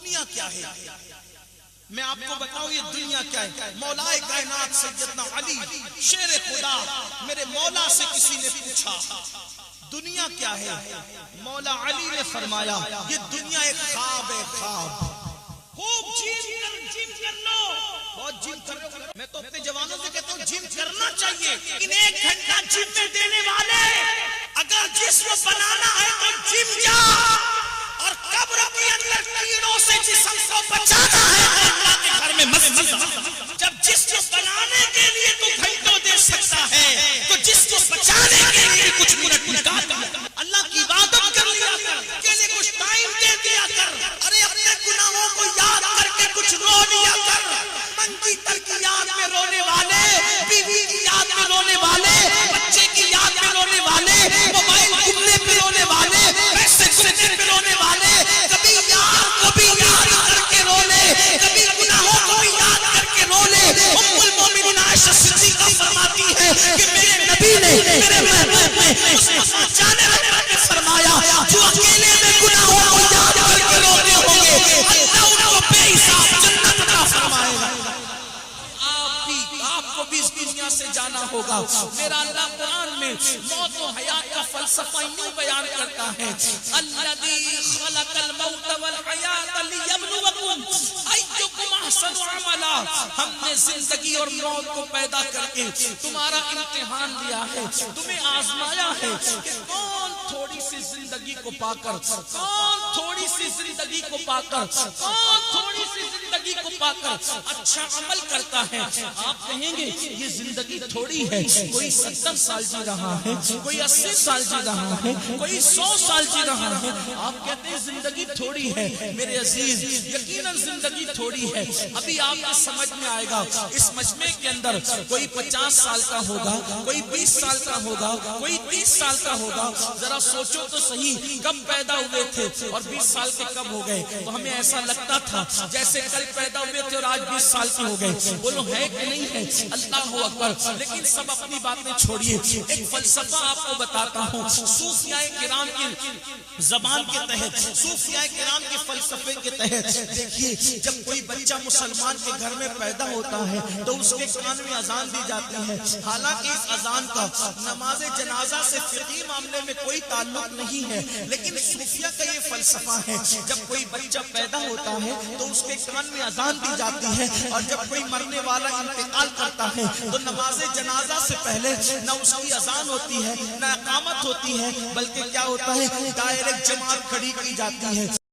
دنیا کیا ہے؟ میں آپ کو بتاؤں یہ دنیا کیا ہے؟ مولا کائنات سیدنا علی شیر خدا میرے مولا سے کسی نے پوچھا دنیا کیا ہے؟ مولا علی نے فرمایا یہ دنیا ایک خواب ہے، خواب۔ خوب جم کر لو، بہت جم کر لو۔ میں تو اپنے جوانوں سے کہتا ہوں جم کرنا چاہیے، لیکن 1 گھنٹہ جم میں دینے والے اگر جسم بنانا ہے تو جم جا، اور قبر کے اندر کیڑوں سے جسم کو بچانا ہے اللہ کے گھر میں مسجد۔ جب جسم بنانے کے لیے تو گھنٹوں دے سکتا ہے تو جسم بچانے کے لیے کچھ منٹ نکال اللہ کی عبادت کر لیا کر، کے لیے کچھ ٹائم دے دیا کر، ارے اپنے گناہوں کو یاد کر کے کچھ رو لیا کر۔ منگی تر کی یاد میں رونے والے، بیوی کی یاد میں رونے والے، بچے کی یاد میں رونے والے، موبائل گمنے پہ رونے والے، پیسے گمنے پہ رونے والے، کبھی یار کو بھی یاد کر کے رو لے، کبھی گناہوں کو بھی یاد کر کے رو لے۔ ام المومنین عائشہ صدیقہ فرماتی ہے کہ میرے نبی نے میرے محبوب نے مصطفیٰ جانے والے نے فرمایا جو اکیلے میں گناہوں کو یاد کر کے روتے ہوں گے اللہ ان کو بے حساب جنت عطا فرمائے گا۔ آپ کو بھی اس دنیا سے جانا ہوگا۔ میرا اللہ قرآن میں موت و حیات کا فلسفہ یوں بیان کرتا ہے الذی خلق الموت والحیات لیبلوکم ایکم احسن عملا۔ ہم نے زندگی اور موت کو پیدا کر کے تمہارا امتحان لیا ہے، تمہیں آزمایا ہے کہ کون تھوڑی سی زندگی کو پا کر، کون تھوڑی سی زندگی کو پا کر، کون تھوڑی سی زندگی کو پا کر اچھا عمل کرتا ہے۔ آپ کہیں گے یہ زندگی تھوڑی ہے، کوئی 70 سال جی رہا ہے، کوئی 80 سال جی رہا ہے، کوئی 100 سال جی رہا ہے۔ آپ کہتے ہیں زندگی تھوڑی ہے، میرے عزیز یقیناً زندگی تھوڑی ہے۔ ابھی آپ کو سمجھ میں آئے گا اس مجمع کے اندر کوئی 50 سال کا ہوگا، کوئی 20 سال کا ہوگا، کوئی 30 سال کا ہوگا۔ ذرا سوچو تو صحیح کب پیدا ہوئے تھے اور 20 سال کے کب ہو گئے؟ تو ہمیں ایسا لگتا تھا جیسے کل پیدا ہوئے تھے اور آج 20 سال کے ہو گئے۔ بولو ہے کہ نہیں ہے؟ اللہ اکبر۔ لیکن سب اپنی باتیں چھوڑیے، ایک فلسفہ آپ کو بتاتا ہوں صوفیاء کرام کی زبان کے تحت، صوفیاء کرام کے فلسفے کے تحت۔ دیکھیے جب کوئی بچہ مسلمان کے گھر میں پیدا ہوتا ہے تو اس کے کان میں اذان دی جاتی ہے، حالانکہ اس اذان کا نماز جنازہ سے فقہی معاملے میں کوئی تعلق نہیں ہے، لیکن صوفیاء کا یہ فلسفہ ہے جب کوئی بچہ پیدا ہوتا ہے تو اس کے کان میں اذان دی جاتی ہے، اور جب کوئی مرنے والا انتقال کرتا ہے تو نماز جنازہ سے پہلے نہ اس کی اذان ہوتی ہے نہ اقامت ہوتی ہے، بلکہ کیا ہوتا ہے ڈائریکٹ جماعت کھڑی کی جاتی ہے۔